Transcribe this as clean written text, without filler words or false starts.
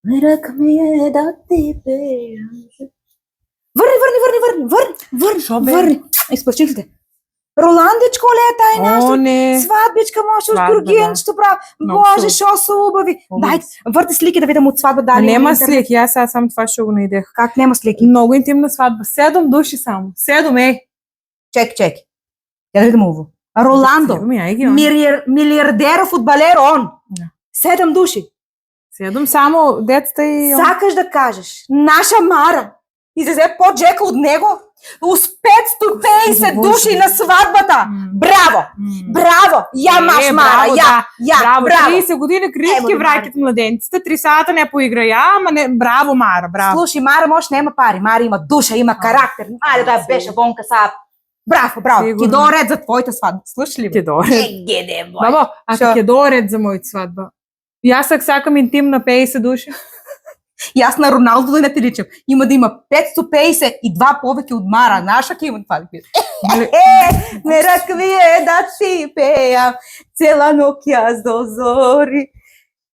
Мрак ми е да ти пея. Върни. Изплаших се. Роландичко ли е тай нашата? Сватбичка, може от Георгиенчето право. Боже, шо са убави. Дай, върти слики да видим от сватба дали. Нема слики, аз сега само това ще го найдех. Как нема слики? Много интимна сватба. 7 души само. 7, Чек. Я да видим ovo. Роландо. Милиардер, футбалер, он. 7 души. 7 само децата и... Сакаш да кажеш, наша Мара излезе по-джека от него с 550 души на сватбата. Браво! Я маш Мара, браво. 30 години критики вракят младенците, 30-та не поиграя, ама не, браво Мара, браво. Слушай, Мара може нема пари, Мара има душа, има характер. Айде да беше вонка са. Браво. Ти доред за твоята сватба. Слушаш ли? Ти доред. Бабо, ти доред за моята сватба. И аз сакам интимна 50 души. И аз на Роналдо да не те личам. Има да има 550 и 2 повече от Мара. Наша ки има това да пише. Мерак ми е да ти пея, цела нощ аз до зори.